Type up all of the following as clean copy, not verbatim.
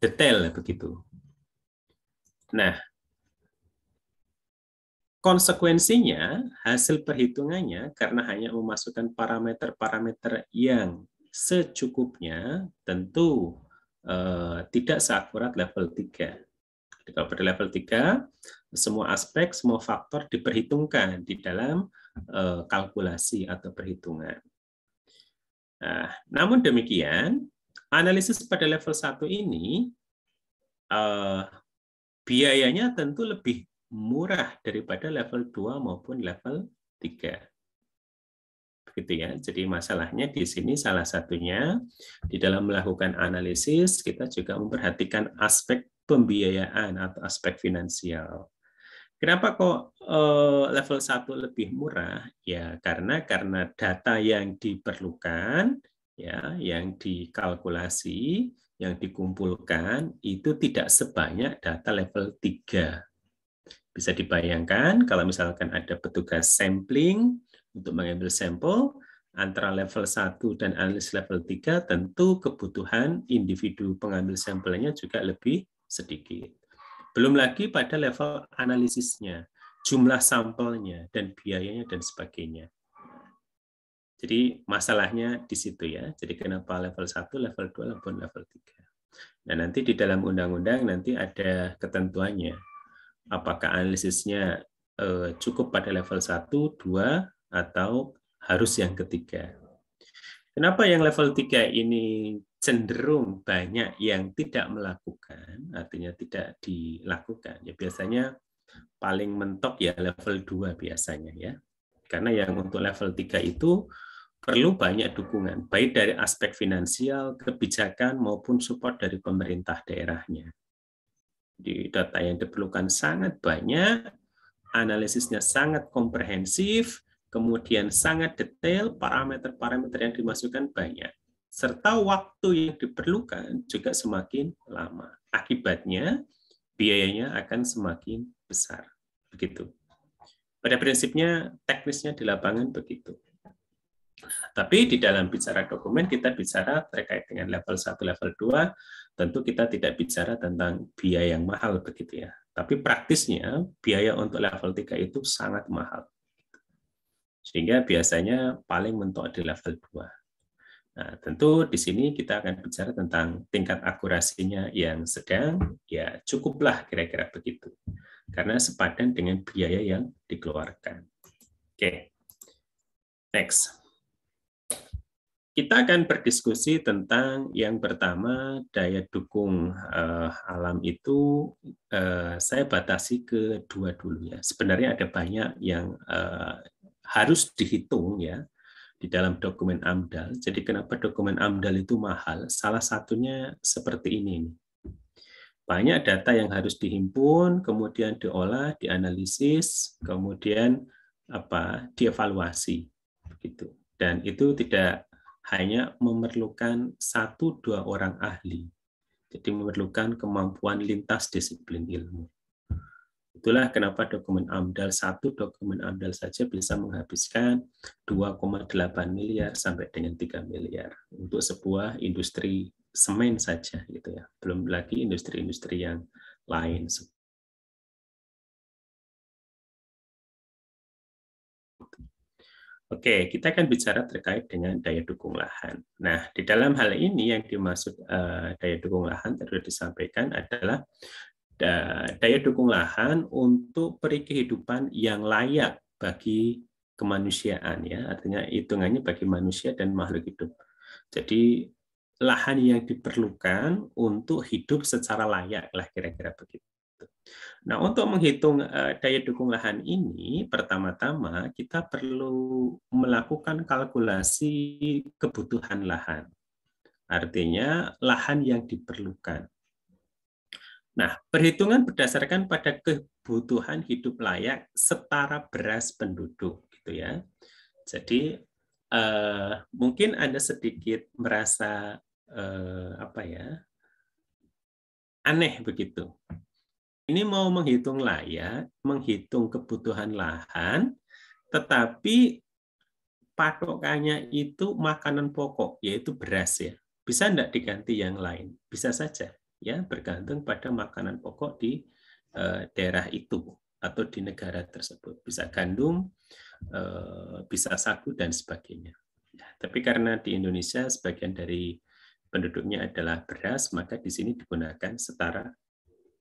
detail begitu. Nah, konsekuensinya hasil perhitungannya karena hanya memasukkan parameter-parameter yang secukupnya tentu tidak seakurat level 3. Kalau pada level 3, semua aspek, semua faktor diperhitungkan di dalam kalkulasi atau perhitungan. Nah, namun demikian, analisis pada level 1 ini biayanya tentu lebih murah daripada level 2 maupun level 3. Begitu ya. Jadi masalahnya di sini salah satunya di dalam melakukan analisis kita juga memperhatikan aspek pembiayaan atau aspek finansial. Kenapa kok level 1 lebih murah? Ya karena data yang diperlukan ya, yang dikalkulasi, yang dikumpulkan itu tidak sebanyak data level 3. Bisa dibayangkan kalau misalkan ada petugas sampling untuk mengambil sampel antara level 1 dan analis level 3, tentu kebutuhan individu pengambil sampelnya juga lebih sedikit. Belum lagi pada level analisisnya, jumlah sampelnya, dan biayanya, dan sebagainya. Jadi masalahnya di situ ya. Jadi kenapa level 1, level 2, level 3. Nah nanti di dalam undang-undang nanti ada ketentuannya. Apakah analisisnya cukup pada level 1, 2, atau harus yang ketiga. Kenapa yang level 3 ini cenderung banyak yang tidak melakukan, artinya tidak dilakukan? Ya biasanya paling mentok ya level 2 biasanya ya. Karena yang untuk level 3 itu perlu banyak dukungan, baik dari aspek finansial, kebijakan, maupun support dari pemerintah daerahnya. Di data yang diperlukan sangat banyak, analisisnya sangat komprehensif, kemudian sangat detail, parameter-parameter yang dimasukkan banyak. Serta waktu yang diperlukan juga semakin lama. Akibatnya, biayanya akan semakin besar. Begitu. Pada prinsipnya, teknisnya di lapangan begitu. Tapi di dalam bicara dokumen, kita bicara terkait dengan level 1, level 2, tentu kita tidak bicara tentang biaya yang mahal begitu ya. Tapi praktisnya, biaya untuk level 3 itu sangat mahal. Sehingga biasanya paling mentok di level 2. Nah, tentu di sini kita akan bicara tentang tingkat akurasinya yang sedang, ya cukuplah kira-kira begitu. Karena sepadan dengan biaya yang dikeluarkan. Oke. Next. Kita akan berdiskusi tentang yang pertama, daya dukung alam itu saya batasi ke 2 dulu ya. Sebenarnya ada banyak yang harus dihitung ya di dalam dokumen AMDAL. Jadi kenapa dokumen AMDAL itu mahal? Salah satunya seperti ini. Banyak data yang harus dihimpun, kemudian diolah, dianalisis, kemudian dievaluasi begitu. Dan itu tidak hanya memerlukan 1-2 orang ahli. Jadi memerlukan kemampuan lintas disiplin ilmu. Itulah kenapa dokumen AMDAL, 1 dokumen AMDAL saja bisa menghabiskan 2,8 miliar sampai dengan 3 miliar untuk sebuah industri semen saja gitu ya. Belum lagi industri-industri yang lain. Oke, kita akan bicara terkait dengan daya dukung lahan. Nah, di dalam hal ini yang dimaksud daya dukung lahan tadi disampaikan adalah daya dukung lahan untuk peri kehidupan yang layak bagi kemanusiaan ya, artinya hitungannya bagi manusia dan makhluk hidup. Jadi lahan yang diperlukan untuk hidup secara layak lah kira-kira begitu. Nah, untuk menghitung daya dukung lahan ini, pertama-tama kita perlu melakukan kalkulasi kebutuhan lahan. Artinya, lahan yang diperlukan. Nah, perhitungan berdasarkan pada kebutuhan hidup layak setara beras penduduk, gitu ya. Jadi, mungkin Anda sedikit merasa aneh begitu. Ini mau menghitung layak, menghitung kebutuhan lahan, tetapi patokannya itu makanan pokok, yaitu beras ya. Bisa enggak diganti yang lain? Bisa saja, ya, bergantung pada makanan pokok di daerah itu atau di negara tersebut. Bisa gandum, bisa sagu dan sebagainya. Ya, tapi karena di Indonesia sebagian dari penduduknya adalah beras, maka di sini digunakan setara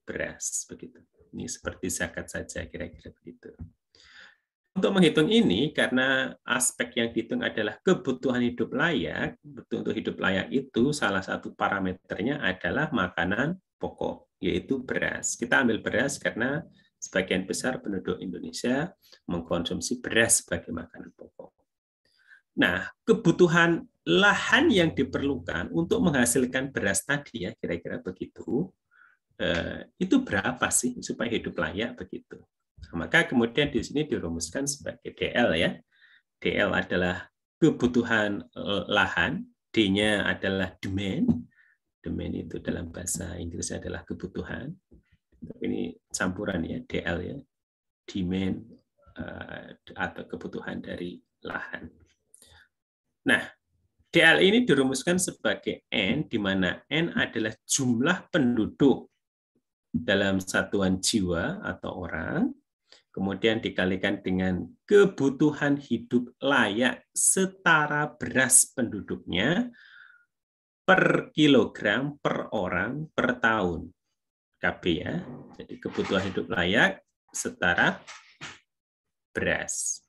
beras begitu. Ini seperti zakat saja kira-kira begitu. Untuk menghitung ini, karena aspek yang dihitung adalah kebutuhan hidup layak, untuk hidup layak itu salah satu parameternya adalah makanan pokok, yaitu beras. Kita ambil beras karena sebagian besar penduduk Indonesia mengkonsumsi beras sebagai makanan pokok. Nah, kebutuhan lahan yang diperlukan untuk menghasilkan beras tadi, ya kira-kira begitu, itu berapa sih supaya hidup layak begitu? Maka kemudian di sini dirumuskan sebagai DL, ya. DL adalah kebutuhan lahan, D-nya adalah demand. Demand itu dalam bahasa Inggris adalah kebutuhan. Ini campuran ya, DL ya. Demand atau kebutuhan dari lahan. Nah, DL ini dirumuskan sebagai N, di mana N adalah jumlah penduduk dalam satuan jiwa atau orang, kemudian dikalikan dengan kebutuhan hidup layak setara beras penduduknya per kilogram per orang per tahun. KB ya. Jadi kebutuhan hidup layak setara beras.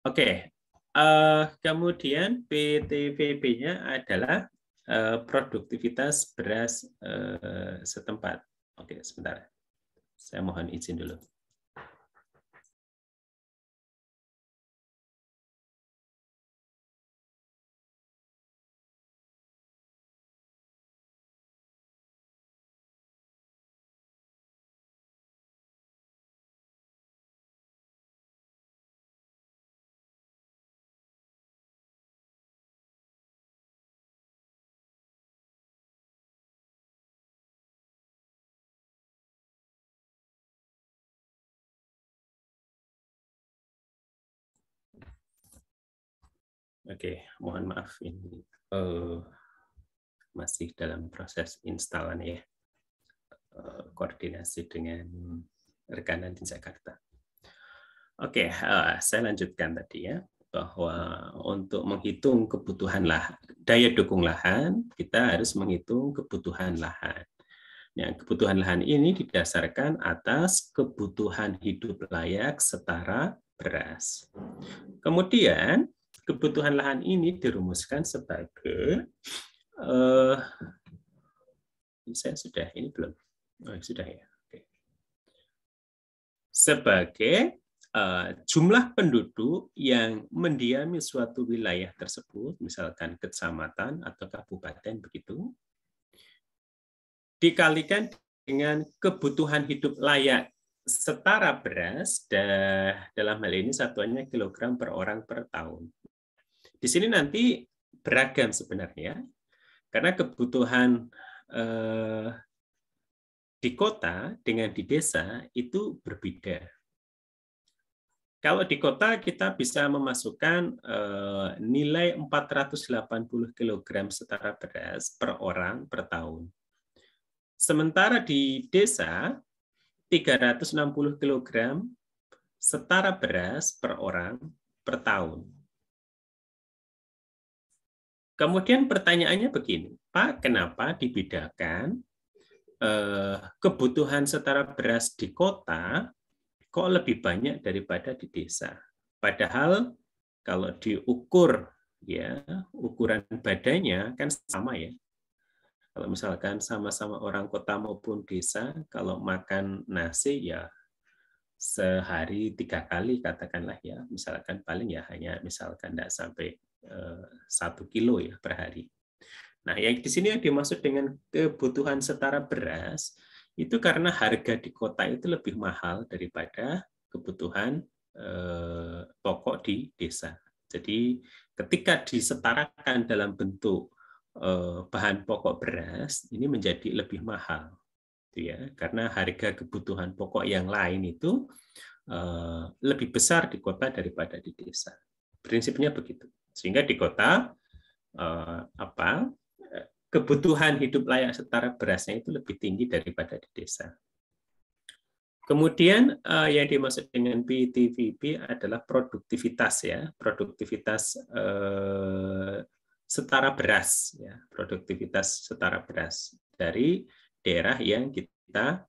Oke. Kemudian PTVB-nya adalah produktivitas beras setempat. Oke, sebentar. Saya mohon izin dulu. Oke, mohon maaf ini masih dalam proses instalan ya, koordinasi dengan rekanan di Jakarta. Oke, saya lanjutkan tadi ya, bahwa untuk menghitung kebutuhan lahan, daya dukung lahan, kita harus menghitung kebutuhan lahan. Yang kebutuhan lahan ini didasarkan atas kebutuhan hidup layak setara beras. Kemudian kebutuhan lahan ini dirumuskan sebagai saya sudah ini belum, sudah ya. Oke. Sebagai jumlah penduduk yang mendiami suatu wilayah tersebut, misalkan kecamatan atau kabupaten begitu, dikalikan dengan kebutuhan hidup layak setara beras, dalam hal ini satuannya kilogram per orang per tahun. Di sini nanti beragam sebenarnya, karena kebutuhan di kota dengan di desa itu berbeda. Kalau di kota kita bisa memasukkan nilai 480 kg setara beras per orang per tahun. Sementara di desa 360 kg setara beras per orang per tahun. Kemudian pertanyaannya begini, Pak, kenapa dibedakan kebutuhan setara beras di kota kok lebih banyak daripada di desa? Padahal kalau diukur ya, ukuran badannya kan sama ya. Kalau misalkan sama-sama orang kota maupun desa, kalau makan nasi ya sehari 3 kali katakanlah ya, misalkan paling ya hanya misalkan tidak sampai 1 kilo ya per hari. Nah, yang di sini yang dimaksud dengan kebutuhan setara beras itu karena harga di kota itu lebih mahal daripada kebutuhan pokok di desa. Jadi ketika disetarakan dalam bentuk bahan pokok beras, ini menjadi lebih mahal, ya, karena harga kebutuhan pokok yang lain itu lebih besar di kota daripada di desa. Prinsipnya begitu. Sehingga di kota kebutuhan hidup layak setara berasnya itu lebih tinggi daripada di desa. Kemudian yang dimaksud dengan PTVB adalah produktivitas ya, produktivitas setara beras ya, produktivitas setara beras dari daerah yang kita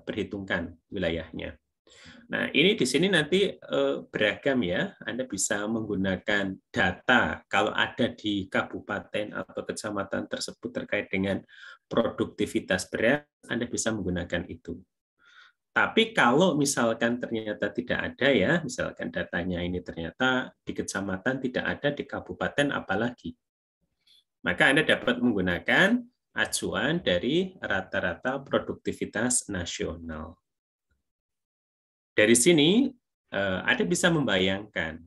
perhitungkan wilayahnya. Nah, ini di sini nanti beragam ya. Anda bisa menggunakan data kalau ada di kabupaten atau kecamatan tersebut terkait dengan produktivitas beras, Anda bisa menggunakan itu. Tapi kalau misalkan ternyata tidak ada ya, misalkan datanya ini ternyata di kecamatan tidak ada, di kabupaten apalagi, maka Anda dapat menggunakan acuan dari rata-rata produktivitas nasional. Dari sini Anda bisa membayangkan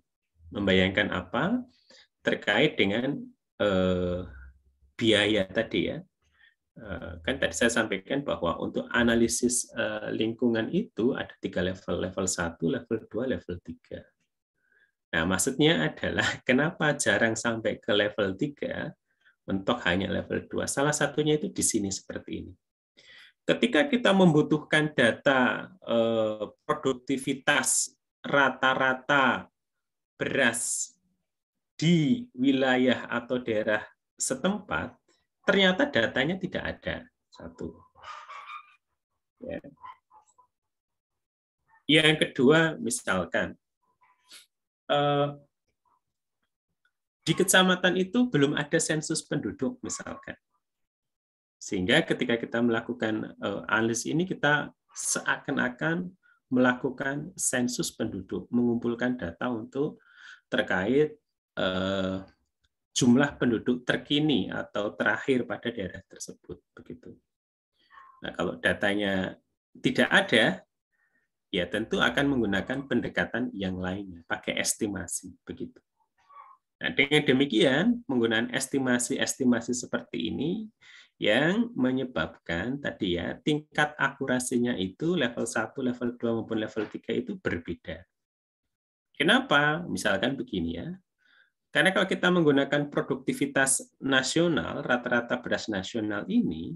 apa terkait dengan biaya tadi ya. Kan tadi saya sampaikan bahwa untuk analisis lingkungan itu ada 3 level, level 1, level 2, level 3. Nah, maksudnya adalah kenapa jarang sampai ke level 3, mentok hanya level 2. Salah satunya itu di sini seperti ini. Ketika kita membutuhkan data produktivitas rata-rata beras di wilayah atau daerah setempat, ternyata datanya tidak ada. Satu. Ya. Yang kedua, misalkan di kecamatan itu belum ada sensus penduduk, misalkan. Sehingga ketika kita melakukan analisis ini, kita seakan-akan melakukan sensus penduduk, mengumpulkan data untuk terkait jumlah penduduk terkini atau terakhir pada daerah tersebut, begitu. Nah, kalau datanya tidak ada, ya tentu akan menggunakan pendekatan yang lainnya, pakai estimasi, begitu. Nah, dengan demikian, menggunakan estimasi seperti ini yang menyebabkan tadi ya tingkat akurasinya itu level 1, level 2 maupun level 3 itu berbeda. Kenapa? Misalkan begini ya. Karena kalau kita menggunakan produktivitas nasional, rata-rata beras nasional ini,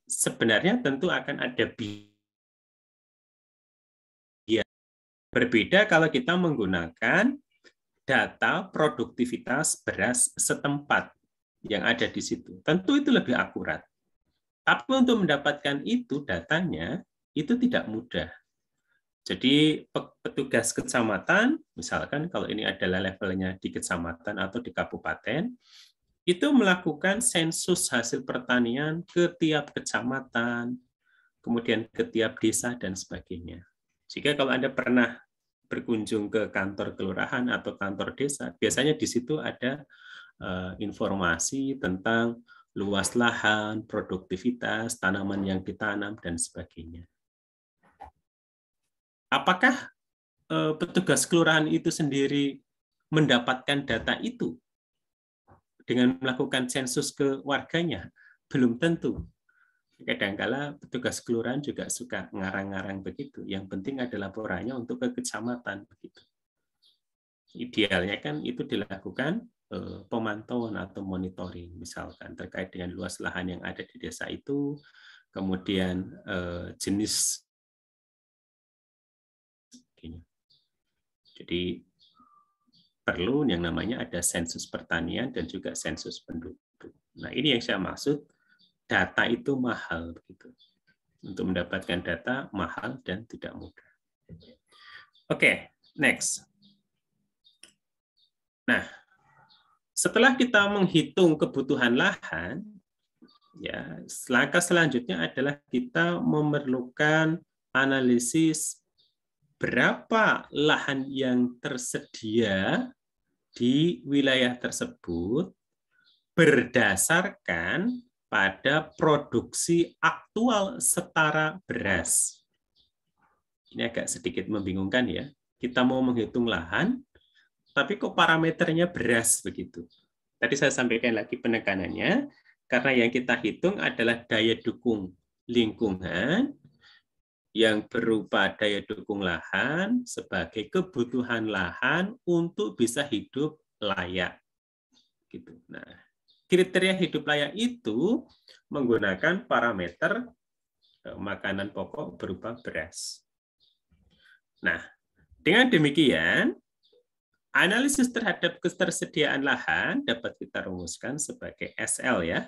sebenarnya tentu akan ada biaya. Berbeda kalau kita menggunakan data produktivitas beras setempat yang ada di situ. Tentu itu lebih akurat. Tapi untuk mendapatkan itu, datanya, itu tidak mudah. Jadi petugas kecamatan, misalkan kalau ini adalah levelnya di kecamatan atau di kabupaten, itu melakukan sensus hasil pertanian ke tiap kecamatan, kemudian ke tiap desa, dan sebagainya. Jika kalau Anda pernah berkunjung ke kantor kelurahan atau kantor desa, biasanya di situ ada informasi tentang luas lahan, produktivitas, tanaman yang ditanam, dan sebagainya. Apakah petugas kelurahan itu sendiri mendapatkan data itu dengan melakukan sensus ke warganya? Belum tentu. Kadang-kala petugas kelurahan juga suka ngarang-ngarang begitu. Yang penting ada laporannya untuk ke kecamatan begitu. Idealnya kan itu dilakukan pemantauan atau monitoring, misalkan terkait dengan luas lahan yang ada di desa itu, kemudian jenis. Jadi perlu yang namanya ada sensus pertanian dan juga sensus penduduk. Nah, ini yang saya maksud, data itu mahal begitu. Untuk mendapatkan data mahal dan tidak mudah. Oke, next. Nah, setelah kita menghitung kebutuhan lahan, ya, langkah selanjutnya adalah kita memerlukan analisis berapa lahan yang tersedia di wilayah tersebut berdasarkan pada produksi aktual setara beras. Ini agak sedikit membingungkan ya. Kita mau menghitung lahan, tapi kok parameternya beras begitu. Tadi saya sampaikan lagi penekanannya, karena yang kita hitung adalah daya dukung lingkungan yang berupa daya dukung lahan sebagai kebutuhan lahan untuk bisa hidup layak. Gitu. Nah, kriteria hidup layak itu menggunakan parameter makanan pokok berupa beras. Nah, dengan demikian, analisis terhadap ketersediaan lahan dapat kita rumuskan sebagai SL ya.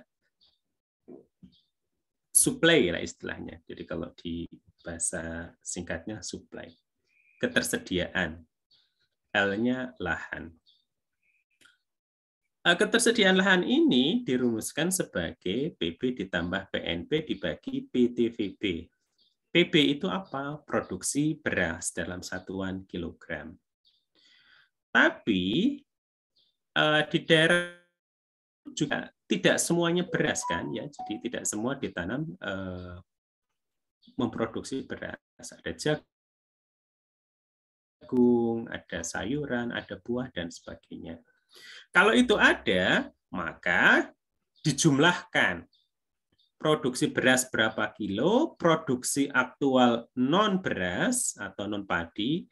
Supply lah istilahnya. Jadi kalau di bahasa singkatnya supply. Ketersediaan. L-nya lahan. Ketersediaan lahan ini dirumuskan sebagai PB ditambah PNP dibagi PTVB. PB itu apa? Produksi beras dalam satuan kilogram. Tapi di daerah juga tidak semuanya beras kan ya, jadi tidak semua ditanam memproduksi beras. Ada jagung, ada sayuran, ada buah dan sebagainya. Kalau itu ada, maka dijumlahkan produksi beras berapa kilo, produksi aktual non beras atau non padi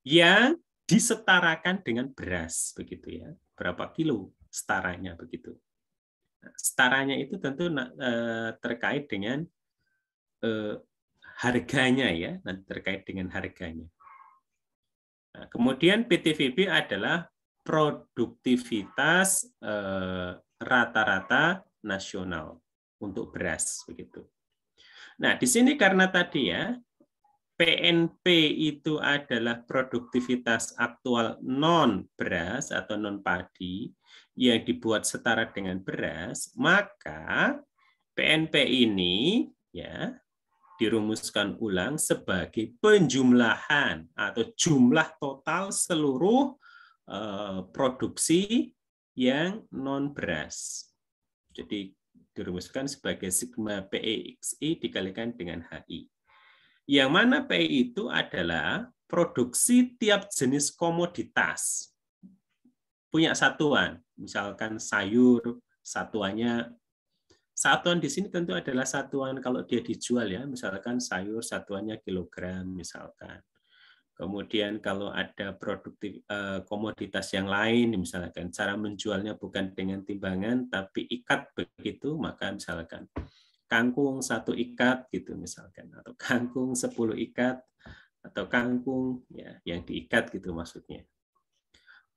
yang disetarakan dengan beras begitu ya. Berapa kilo setaranya begitu. Nah, setaranya itu tentu terkait dengan harganya ya, nanti terkait dengan harganya. Nah, kemudian PTVB adalah produktivitas rata-rata nasional untuk beras begitu. Nah, di sini karena tadi ya PNP itu adalah produktivitas aktual non beras atau non padi yang dibuat setara dengan beras, maka PNP ini ya dirumuskan ulang sebagai penjumlahan atau jumlah total seluruh produksi yang non beras. Jadi dirumuskan sebagai sigma PEXI dikalikan dengan HI. Yang mana PI itu adalah produksi tiap jenis komoditas. Punya satuan, misalkan sayur, satuan di sini tentu adalah satuan kalau dia dijual ya, misalkan sayur satuannya kilogram misalkan. Kemudian kalau ada komoditas yang lain, misalkan cara menjualnya bukan dengan timbangan tapi ikat begitu, maka misalkan kangkung 1 ikat gitu misalkan, atau kangkung 10 ikat, atau kangkung ya yang diikat gitu maksudnya.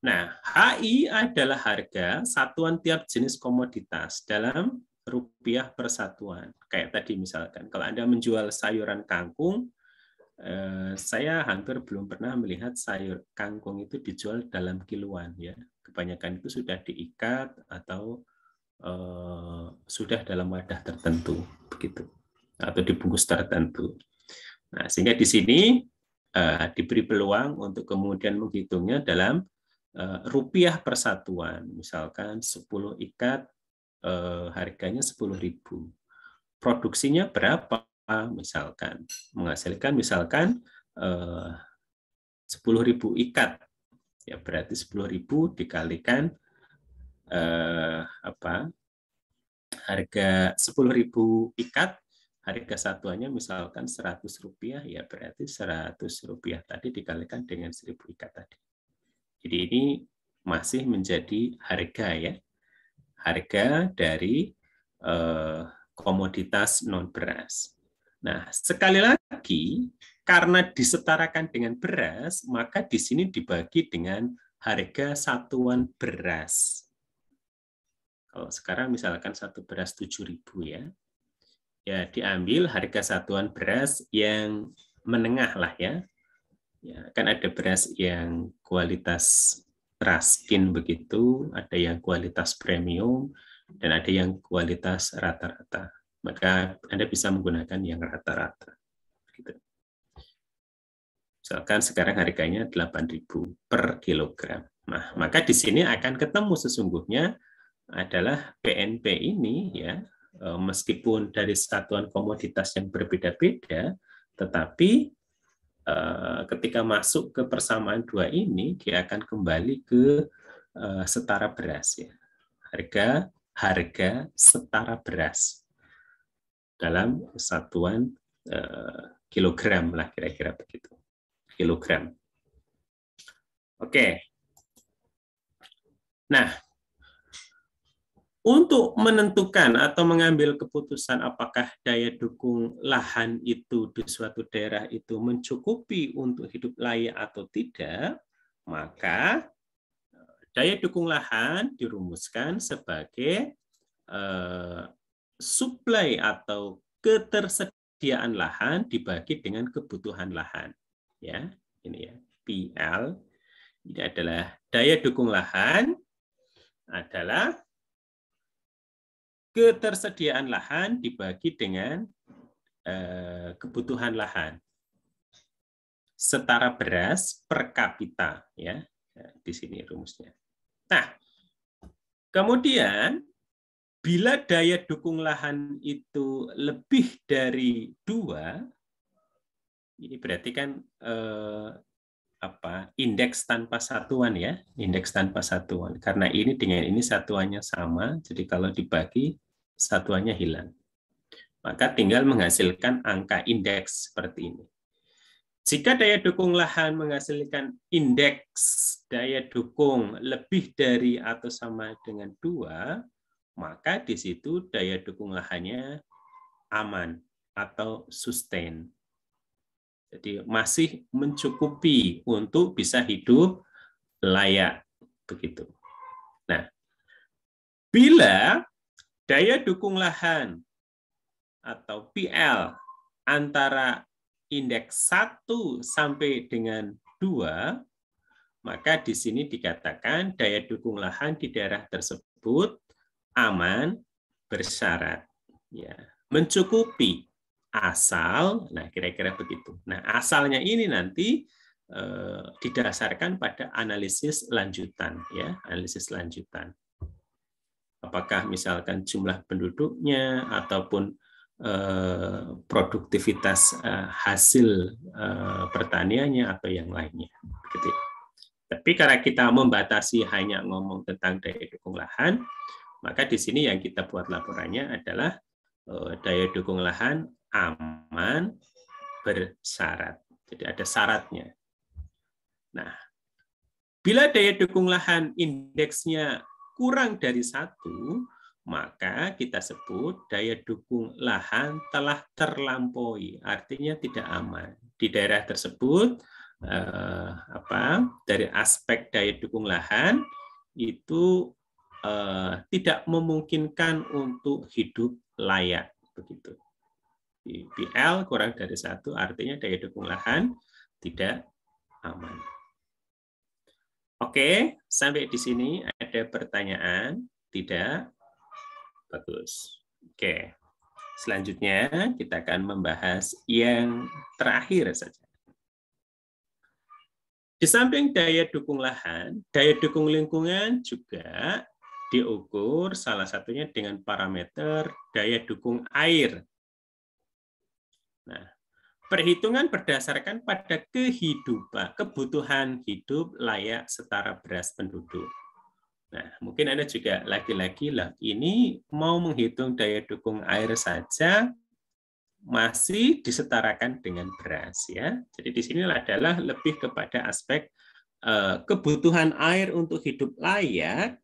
Nah, HI adalah harga satuan tiap jenis komoditas dalam rupiah per satuan. Kayak tadi misalkan, kalau Anda menjual sayuran kangkung, saya hampir belum pernah melihat sayur kangkung itu dijual dalam kiloan ya. Kebanyakan itu sudah diikat atau sudah dalam wadah tertentu begitu atau dibungkus tertentu. Nah, sehingga di sini diberi peluang untuk kemudian menghitungnya dalam rupiah per satuan. Misalkan 10 ikat harganya 10.000. Produksinya berapa? Misalkan menghasilkan misalkan 10.000 ikat. Ya berarti 10.000 dikalikan harga 10.000 ikat, harga satuannya misalkan Rp100, ya berarti Rp100 tadi dikalikan dengan 1.000 ikat tadi. Jadi ini masih menjadi harga ya, harga dari komoditas non beras. Nah, sekali lagi karena disetarakan dengan beras, maka di sini dibagi dengan harga satuan beras. Kalau sekarang misalkan satu beras 7.000 ya. Ya, diambil harga satuan beras yang menengah lah ya. Ya, kan ada beras yang kualitas raskin begitu, ada yang kualitas premium, dan ada yang kualitas rata-rata. Maka Anda bisa menggunakan yang rata-rata. Gitu. Misalkan sekarang harganya 8.000 per kilogram. Nah, maka di sini akan ketemu sesungguhnya adalah PNP ini ya, meskipun dari satuan komoditas yang berbeda-beda, tetapi ketika masuk ke persamaan dua ini, dia akan kembali ke setara beras ya. Harga setara beras dalam satuan kilogram lah kira-kira begitu. Kilogram. Oke. Nah, Untuk menentukan atau mengambil keputusan apakah daya dukung lahan itu di suatu daerah itu mencukupi untuk hidup layak atau tidak, maka daya dukung lahan dirumuskan sebagai supply atau ketersediaan lahan dibagi dengan kebutuhan lahan. Ya, ini ya, PL. Ini adalah daya dukung lahan adalah ketersediaan lahan dibagi dengan kebutuhan lahan. Setara beras per kapita, ya. Di sini rumusnya. Nah, kemudian bila daya dukung lahan itu lebih dari 2, ini berarti kan indeks tanpa satuan, ya, indeks tanpa satuan. Karena ini dengan ini satuannya sama, jadi kalau dibagi satuannya hilang. Maka tinggal menghasilkan angka indeks seperti ini. Jika daya dukung lahan menghasilkan indeks daya dukung lebih dari atau sama dengan 2, maka di situ daya dukung lahannya aman atau sustain. Jadi masih mencukupi untuk bisa hidup layak, begitu. Nah, bila daya dukung lahan atau PL antara indeks 1 sampai dengan 2, maka di sini dikatakan daya dukung lahan di daerah tersebut aman bersyarat, ya, mencukupi asal, nah kira-kira begitu. Nah, asalnya ini nanti didasarkan pada analisis lanjutan, ya, analisis lanjutan. Apakah misalkan jumlah penduduknya ataupun produktivitas hasil pertaniannya atau yang lainnya. Begitu. Tapi karena kita membatasi hanya ngomong tentang daya dukung lahan, maka di sini yang kita buat laporannya adalah daya dukung lahan aman bersyarat. Jadi ada syaratnya. Nah, bila daya dukung lahan indeksnya kurang dari 1, maka kita sebut daya dukung lahan telah terlampaui, artinya tidak aman. Di daerah tersebut, dari aspek daya dukung lahan itu tidak memungkinkan untuk hidup layak, begitu. Di PL kurang dari 1, artinya daya dukung lahan tidak aman. Oke, sampai di sini ada pertanyaan? Tidak? Bagus. Oke. Selanjutnya kita akan membahas yang terakhir saja. Di samping daya dukung lahan, daya dukung lingkungan juga diukur salah satunya dengan parameter daya dukung air. Nah, perhitungan berdasarkan pada kebutuhan hidup layak setara beras penduduk. Nah, mungkin Anda juga lagi-lagi lah, ini mau menghitung daya dukung air saja masih disetarakan dengan beras, ya. Jadi di sini adalah lebih kepada aspek kebutuhan air untuk hidup layak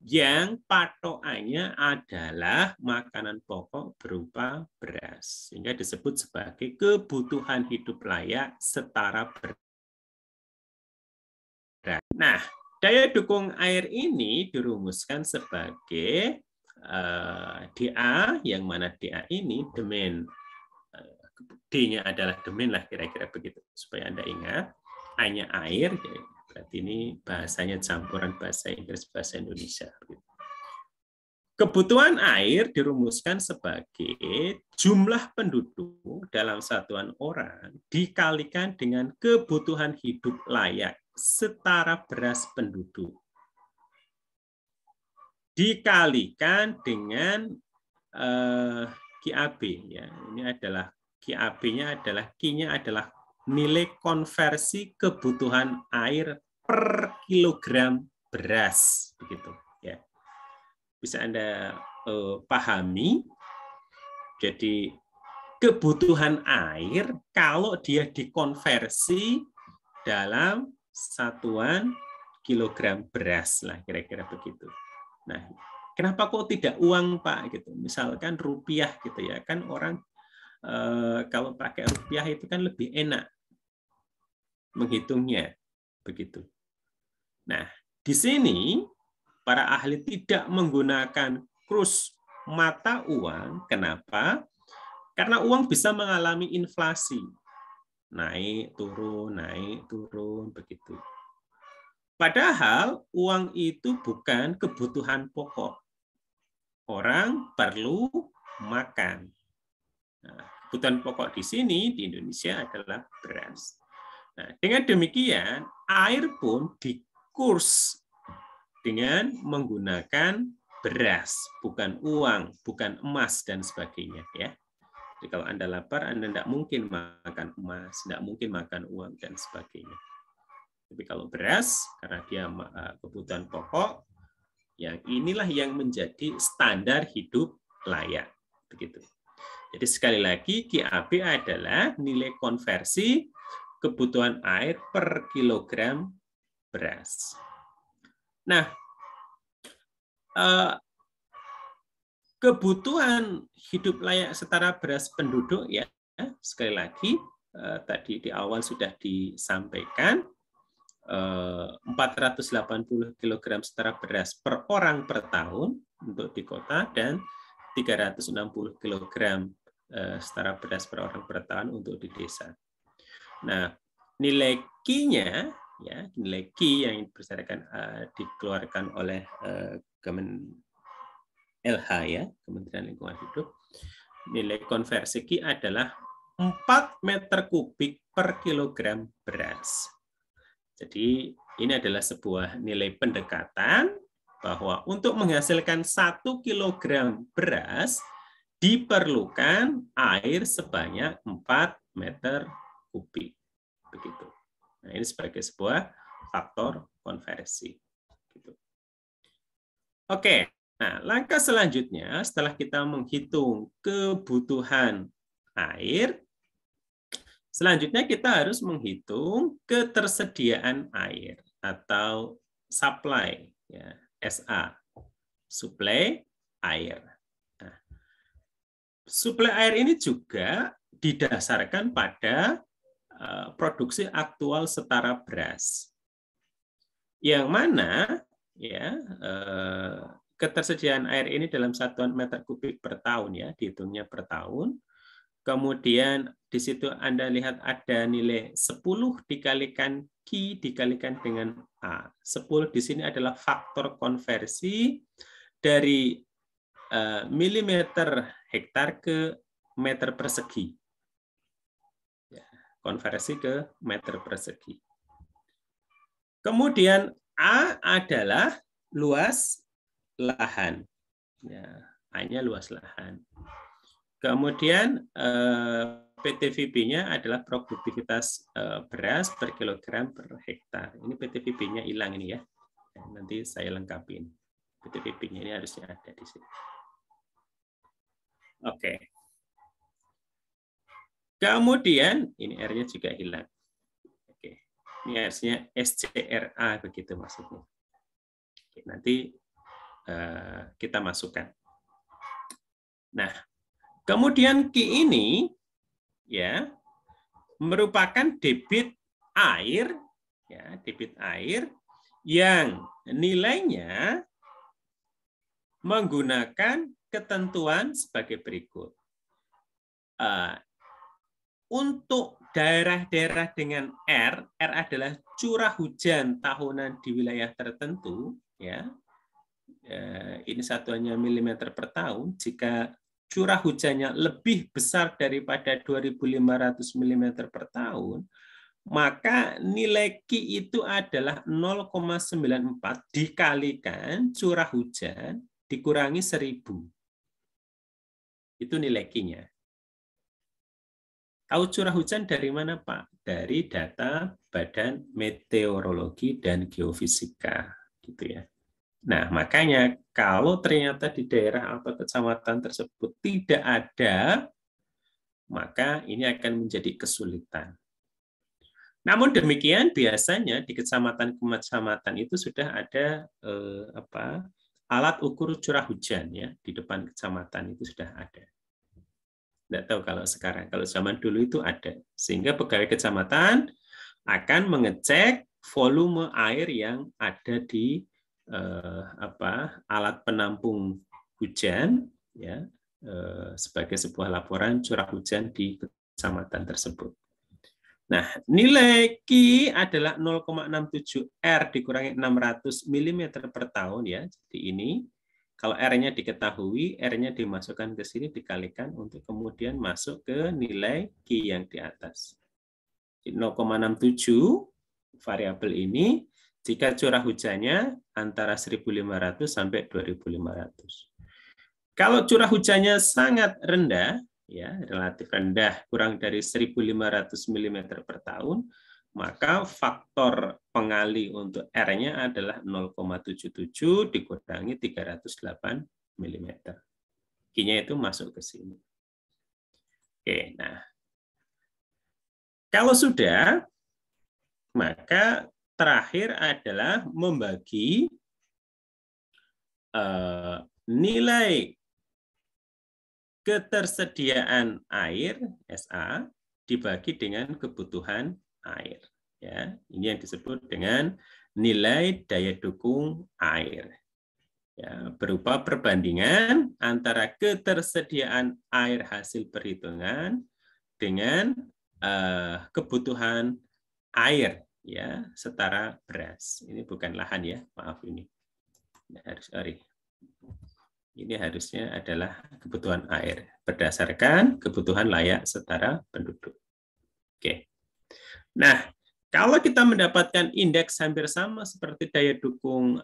yang patokannya adalah makanan pokok berupa beras, sehingga disebut sebagai kebutuhan hidup layak setara beras. Nah, daya dukung air ini dirumuskan sebagai DA, yang mana DA ini demand, D-nya adalah demand lah, kira-kira begitu, supaya Anda ingat. A-nya air, berarti ini bahasanya campuran bahasa Inggris, bahasa Indonesia. Kebutuhan air dirumuskan sebagai jumlah penduduk dalam satuan orang dikalikan dengan kebutuhan hidup layak setara beras penduduk. Dikalikan dengan QAB, ya. Ini adalah QAB-nya adalah Q-nya adalah nilai konversi kebutuhan air per kilogram beras, begitu, ya. Bisa Anda pahami. Jadi kebutuhan air kalau dia dikonversi dalam satuan kilogram beras lah, kira-kira begitu. Nah, kenapa kok tidak uang, Pak? Gitu. Misalkan rupiah gitu ya, kan orang kalau pakai rupiah itu kan lebih enak menghitungnya, begitu. Nah, di sini para ahli tidak menggunakan kurs mata uang. Kenapa? Karena uang bisa mengalami inflasi. Naik, turun, begitu. Padahal uang itu bukan kebutuhan pokok. Orang perlu makan. Nah, kebutuhan pokok di sini di Indonesia adalah beras. Nah, dengan demikian, air pun dikurs dengan menggunakan beras, bukan uang, bukan emas, dan sebagainya. Ya. Jadi kalau Anda lapar, Anda tidak mungkin makan emas, tidak mungkin makan uang, dan sebagainya. Tapi kalau beras, karena dia kebutuhan pokok, yang inilah yang menjadi standar hidup layak. Begitu. Jadi sekali lagi, GAB adalah nilai konversi kebutuhan air per kilogram beras. Nah, kebutuhan hidup layak setara beras penduduk ya, sekali lagi tadi di awal sudah disampaikan 480 kg setara beras per orang per tahun untuk di kota dan 360 kg setara beras per orang per tahun untuk di desa. Nah, nilai Q-nya ya, nilai Q yang dikeluarkan oleh LH ya, Kementerian Lingkungan Hidup. Nilai konversi Q adalah 4 meter kubik per kilogram beras. Jadi ini adalah sebuah nilai pendekatan bahwa untuk menghasilkan 1 kilogram beras diperlukan air sebanyak 4 meter kubik. Begitu. Nah, ini sebagai sebuah faktor konversi. Gitu. Oke, nah langkah selanjutnya setelah kita menghitung kebutuhan air, selanjutnya kita harus menghitung ketersediaan air atau supply, ya, SA, suplai air. Nah, suplai air ini juga didasarkan pada produksi aktual setara beras, yang mana ya ketersediaan air ini dalam satuan meter kubik per tahun ya, dihitungnya per tahun. Kemudian di situ Anda lihat ada nilai 10 dikalikan Q dikalikan dengan A. 10 di sini adalah faktor konversi dari milimeter hektar ke meter persegi. Konversi ke meter persegi. Kemudian A adalah luas lahan. Ya, A-nya luas lahan. Kemudian PTVB-nya adalah produktivitas beras per kilogram per hektar. Ini PTVB-nya hilang ini ya. Nanti saya lengkapin. PTVB-nya ini harusnya ada di sini. Oke. Kemudian ini R-nya juga hilang. Oke. Ini harusnya SCRA begitu maksudnya. Oke, nanti kita masukkan. Nah, kemudian Q ini ya merupakan debit air ya, debit air yang nilainya menggunakan ketentuan sebagai berikut. Untuk daerah-daerah dengan R adalah curah hujan tahunan di wilayah tertentu ya. Ini satuannya milimeter per tahun. Jika curah hujannya lebih besar daripada 2.500 mm per tahun, maka nilai Q itu adalah 0,94 dikalikan curah hujan dikurangi 1.000. Itu nilai Q-nya. Tahu curah hujan dari mana, Pak? Dari data Badan Meteorologi dan Geofisika, gitu ya. Nah, makanya kalau ternyata di daerah atau kecamatan tersebut tidak ada, maka ini akan menjadi kesulitan. Namun demikian, biasanya di kecamatan-kecamatan itu sudah ada alat ukur curah hujan ya di depan kecamatan itu sudah ada. Tidak tahu kalau sekarang, kalau zaman dulu itu ada. Sehingga pegawai kecamatan akan mengecek volume air yang ada di alat penampung hujan ya sebagai sebuah laporan curah hujan di kecamatan tersebut. Nah, nilai Q adalah 0,67 R dikurangi 600 mm per tahun ya. Jadi ini kalau R-nya diketahui, R-nya dimasukkan ke sini dikalikan untuk kemudian masuk ke nilai Q yang di atas. 0,67 variabel ini jika curah hujannya antara 1.500 sampai 2.500. Kalau curah hujannya sangat rendah, ya relatif rendah, kurang dari 1.500 mm per tahun, maka faktor pengali untuk R-nya adalah 0,77 dikurangi 308 mm. Q-nya itu masuk ke sini. Oke, nah kalau sudah, maka terakhir adalah membagi nilai ketersediaan air SA dibagi dengan kebutuhan air. Ya, ini yang disebut dengan nilai daya dukung air. Ya, berupa perbandingan antara ketersediaan air hasil perhitungan dengan kebutuhan air ya setara beras. Ini bukan lahan ya, maaf ini. Ini harusnya adalah kebutuhan air berdasarkan kebutuhan layak setara penduduk. Oke. Nah, kalau kita mendapatkan indeks hampir sama seperti daya dukung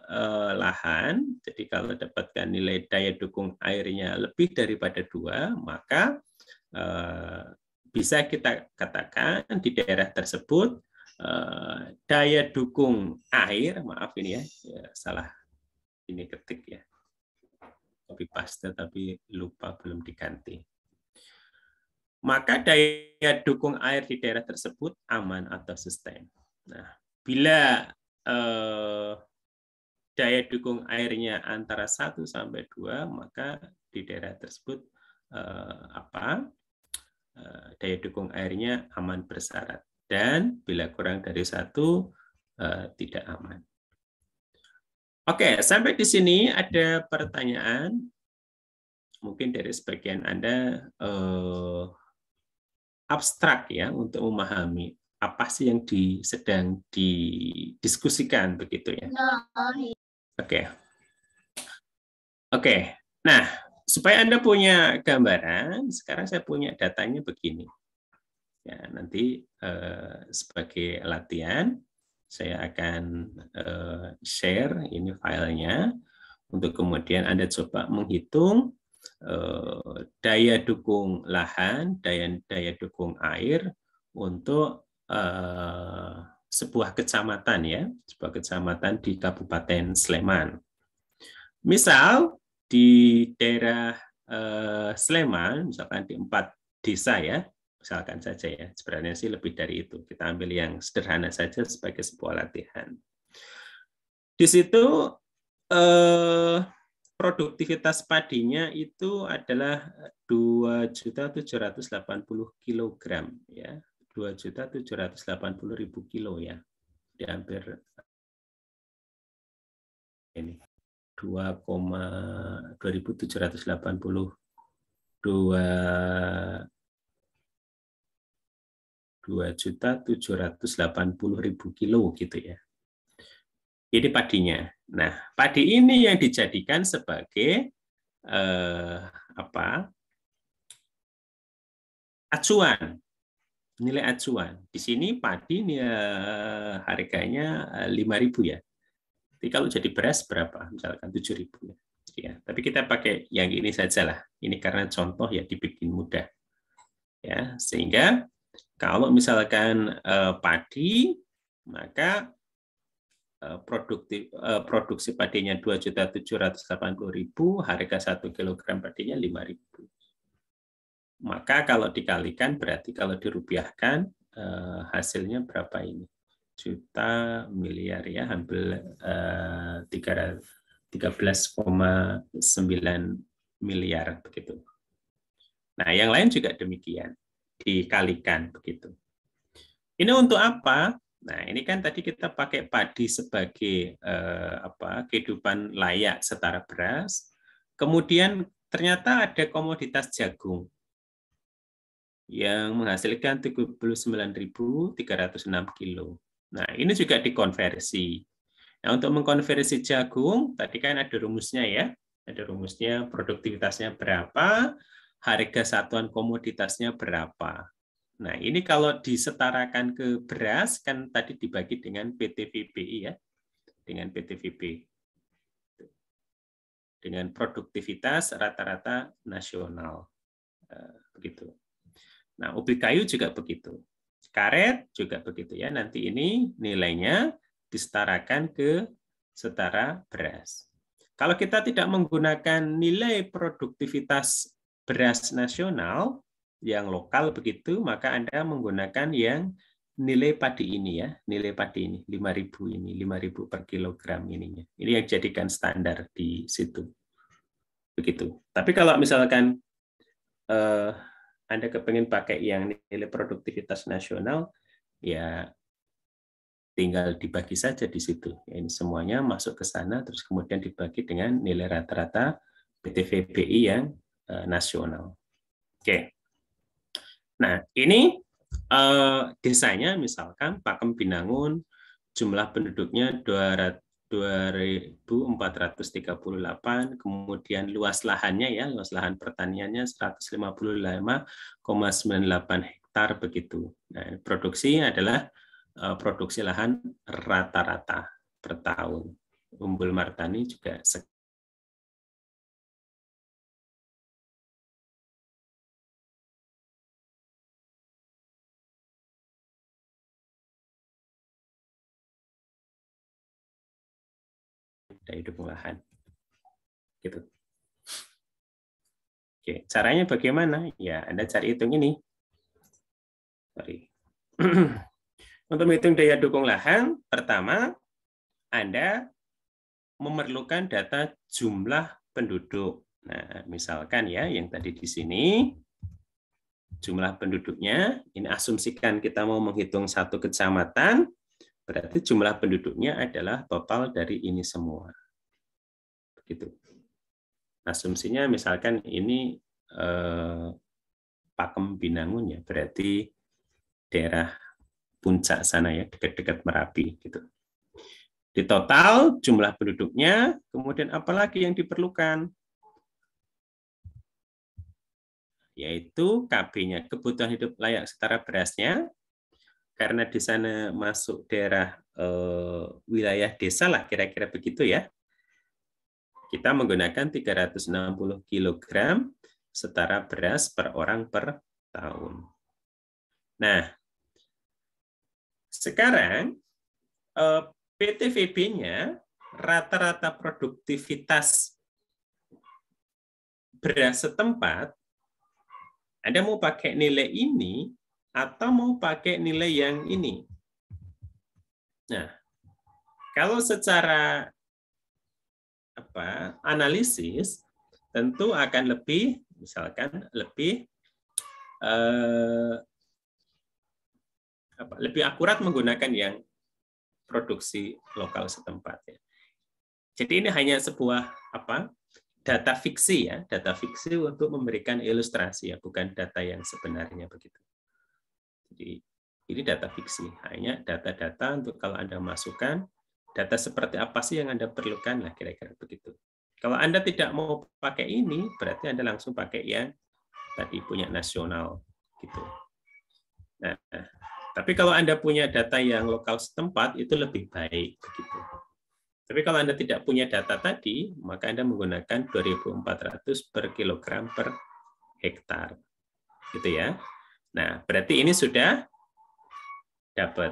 lahan, jadi kalau dapatkan nilai daya dukung airnya lebih daripada 2, maka bisa kita katakan di daerah tersebut daya dukung air, maaf ini ya salah ini ketik ya, copy paste tapi lupa belum diganti. Maka daya dukung air di daerah tersebut aman atau sustain. Nah, bila daya dukung airnya antara 1 sampai 2, maka di daerah tersebut daya dukung airnya aman bersyarat. Dan bila kurang dari 1, tidak aman. Oke, sampai di sini ada pertanyaan. Mungkin dari sebagian Anda abstrak ya untuk memahami apa sih yang sedang didiskusikan begitu ya. Oke. Nah, supaya Anda punya gambaran, sekarang saya punya datanya begini. Ya, nanti sebagai latihan saya akan share ini filenya untuk kemudian Anda coba menghitung daya dukung lahan, daya dukung air untuk sebuah kecamatan ya, sebuah kecamatan di Kabupaten Sleman. Misal di daerah Sleman, misalkan di 4 desa ya, misalkan saja ya, sebenarnya sih lebih dari itu. Kita ambil yang sederhana saja sebagai sebuah latihan. Di situ produktivitas padinya itu adalah 2.780 kg ya, 2.780.000 kilo ya, di hampir ini 2.780 kilo gitu ya. Ini padinya. Nah, padi ini yang dijadikan sebagai acuan, nilai acuan. Di sini padi harganya 5.000 ya. Jadi kalau jadi beras berapa? Misalkan 7.000 ya. Tapi kita pakai yang ini sajalah. Ini karena contoh ya dibikin mudah. Ya, sehingga kalau misalkan padi, maka produksi padinya 2.780.000, harga 1 kg padinya 5.000. Maka kalau dikalikan berarti kalau dirupiahkan hasilnya berapa ini? Juta miliar ya, hampir 300 13,9 miliar begitu. Nah, yang lain juga demikian, dikalikan begitu. Ini untuk apa? Nah, ini kan tadi kita pakai padi sebagai kehidupan layak setara beras. Kemudian ternyata ada komoditas jagung yang menghasilkan 79.306 kilo. Nah, ini juga dikonversi. Nah, untuk mengkonversi jagung, tadi kan ada rumusnya ya. Ada rumusnya, produktivitasnya berapa, harga satuan komoditasnya berapa. Nah, ini kalau disetarakan ke beras, kan tadi dibagi dengan PTVBI ya. Dengan PTVB. Dengan produktivitas rata-rata nasional. Begitu. Nah, ubi kayu juga begitu. Karet juga begitu ya. Nanti ini nilainya disetarakan ke setara beras. Kalau kita tidak menggunakan nilai produktivitas beras nasional yang lokal begitu, maka Anda menggunakan yang nilai padi ini ya, nilai padi ini 5.000 ini, 5.000 per kilogram ininya. Ini yang jadikan standar di situ. Begitu. Tapi kalau misalkan Anda kepengen pakai yang nilai produktivitas nasional, ya tinggal dibagi saja di situ. Ini semuanya masuk ke sana, terus kemudian dibagi dengan nilai rata-rata PTVBI yang nasional. Oke. Nah, ini desanya misalkan Pakem Binangun, jumlah penduduknya 2.438, kemudian luas lahannya ya, luas lahan pertaniannya 155,98 hektar begitu. Nah, produksi adalah produksi lahan rata-rata per tahun. Umbul Martani juga daya dukung lahan. Gitu. Oke, caranya bagaimana? Ya, Anda cari hitung ini. Sorry. Untuk menghitung daya dukung lahan, pertama, Anda memerlukan data jumlah penduduk. Nah, misalkan ya, yang tadi di sini, jumlah penduduknya, ini asumsikan kita mau menghitung satu kecamatan, berarti jumlah penduduknya adalah total dari ini semua. Begitu. Asumsinya misalkan ini Pakem Binangun ya, berarti daerah puncak sana ya, dekat-dekat Merapi gitu. Di total jumlah penduduknya, kemudian apalagi yang diperlukan? Yaitu KB-nya, kebutuhan hidup layak setara berasnya, karena di sana masuk daerah wilayah desa lah, kira-kira begitu ya. Kita menggunakan 360 kg setara beras per orang per tahun. Nah, sekarang PTVB-nya rata-rata produktivitas beras setempat, Anda mau pakai nilai ini atau mau pakai nilai yang ini? Nah, kalau secara analisis tentu akan lebih, misalkan lebih lebih akurat menggunakan yang produksi lokal setempat ya. Jadi ini hanya sebuah data fiksi ya, data fiksi untuk memberikan ilustrasi ya, bukan data yang sebenarnya begitu. Jadi ini data fiksi, hanya data-data untuk kalau Anda masukkan data seperti apa sih yang Anda perlukan lah kira-kira begitu. Kalau Anda tidak mau pakai ini, berarti Anda langsung pakai yang tadi punya nasional gitu. Nah, tapi kalau Anda punya data yang lokal setempat itu lebih baik begitu. Tapi kalau Anda tidak punya data tadi, maka Anda menggunakan 2.400 per kilogram per hektar. Gitu ya. Nah, berarti ini sudah dapat.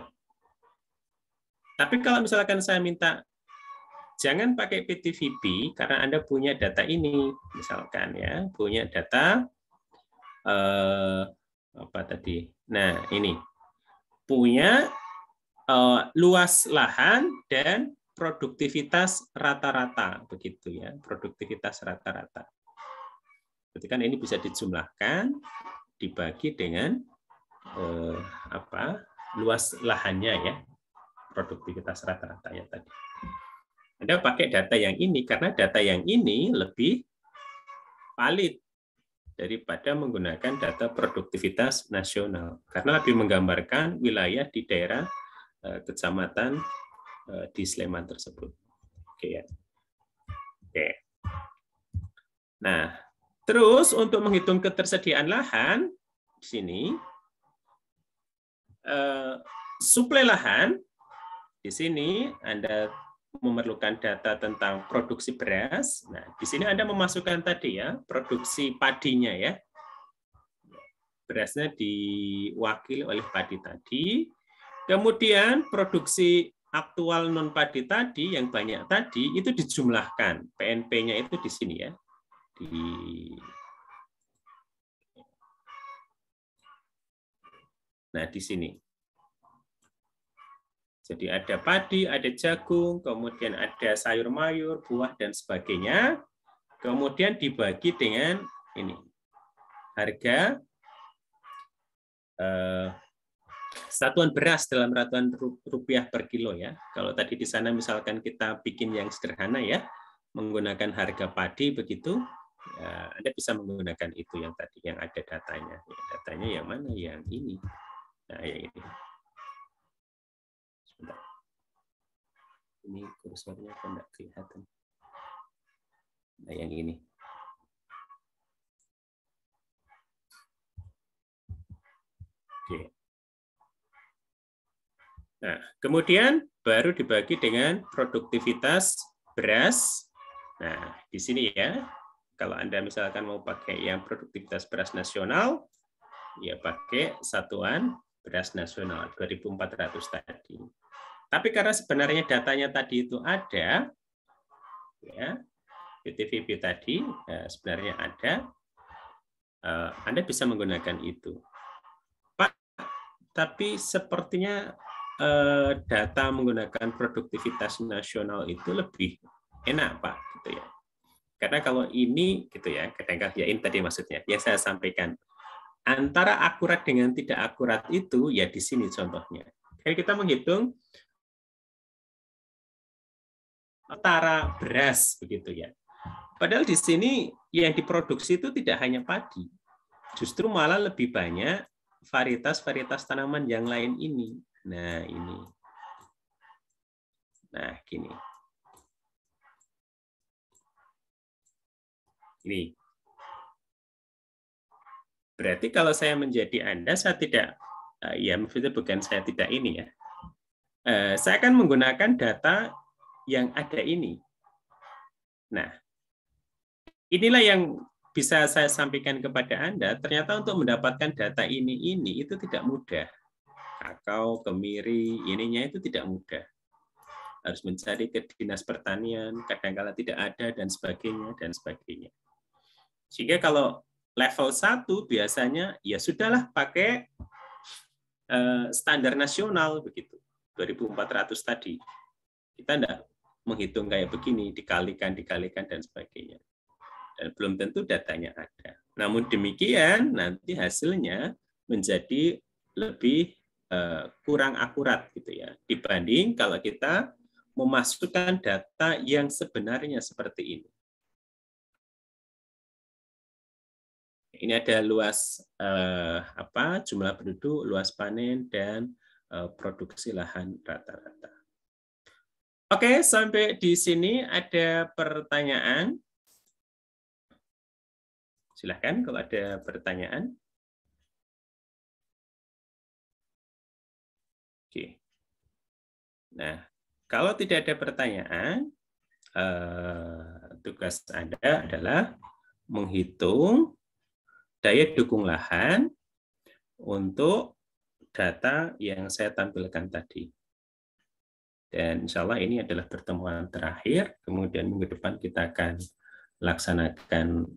Tapi kalau misalkan saya minta jangan pakai PTVB karena Anda punya data ini, misalkan ya, punya data apa tadi? Nah, ini punya luas lahan dan produktivitas rata-rata, begitu ya, produktivitas rata-rata. Berarti kan ini bisa dijumlahkan, dibagi dengan luas lahannya ya, produktivitas rata-ratanya tadi. Anda pakai data yang ini karena data yang ini lebih valid daripada menggunakan data produktivitas nasional karena lebih menggambarkan wilayah di daerah kecamatan di Sleman tersebut. Oke ya. Oke. Nah, terus untuk menghitung ketersediaan lahan di sini suplai lahan di sini Anda memerlukan data tentang produksi beras. Nah, di sini Anda memasukkan tadi ya, produksi padinya ya. Berasnya diwakili oleh padi tadi. Kemudian produksi aktual non padi tadi yang banyak tadi itu dijumlahkan. PNP-nya itu di sini ya. Nah, di sini. Jadi ada padi, ada jagung, kemudian ada sayur mayur, buah, dan sebagainya. Kemudian dibagi dengan ini harga satuan beras dalam ratusan rupiah per kilo ya. Kalau tadi di sana misalkan kita bikin yang sederhana ya, menggunakan harga padi begitu, ya, Anda bisa menggunakan itu yang tadi yang ada datanya. Ya, datanya yang mana? Yang ini. Nah, yang ini. Sebentar. Ini kursornya kok enggak kelihatan. Nah, yang ini. Oke. Nah, kemudian baru dibagi dengan produktivitas beras. Nah, di sini ya, kalau Anda misalkan mau pakai yang produktivitas beras nasional, ya pakai satuan beras nasional 2.400 tadi. Tapi karena sebenarnya datanya tadi itu ada, ya, PTVP tadi ya, sebenarnya ada, Anda bisa menggunakan itu. Pak, tapi sepertinya data menggunakan produktivitas nasional itu lebih enak, Pak, gitu ya. Karena kalau ini gitu ya, kadang-kadang ya ini tadi maksudnya, ya saya sampaikan antara akurat dengan tidak akurat itu ya di sini contohnya. Jadi kita menghitung antara beras begitu ya. Padahal di sini yang diproduksi itu tidak hanya padi, justru malah lebih banyak varietas-varietas tanaman yang lain ini. Nah, ini. Nah, gini. Ini. Berarti kalau saya menjadi Anda, saya tidak, ya maksudnya bukan saya tidak ini ya. Saya akan menggunakan data yang ada ini. Nah, inilah yang bisa saya sampaikan kepada Anda. Ternyata untuk mendapatkan data ini itu tidak mudah. Kakao, kemiri, ininya itu tidak mudah. Harus mencari ke dinas pertanian, kadang-kala tidak ada, dan sebagainya. Sehingga kalau level 1 biasanya, ya sudahlah pakai standar nasional, begitu 2.400 tadi. Kita tidak menghitung kayak begini, dikalikan, dan sebagainya. Dan belum tentu datanya ada. Namun demikian, nanti hasilnya menjadi lebih kurang akurat gitu ya dibanding kalau kita memasukkan data yang sebenarnya seperti ini. Ini ada luas jumlah penduduk, luas panen dan produksi lahan rata-rata. Oke, sampai di sini ada pertanyaan. Silahkan kalau ada pertanyaan. Oke. Nah, kalau tidak ada pertanyaan, tugas Anda adalah menghitung daya dukung lahan untuk data yang saya tampilkan tadi. Dan insya Allah ini adalah pertemuan terakhir, kemudian minggu depan kita akan laksanakan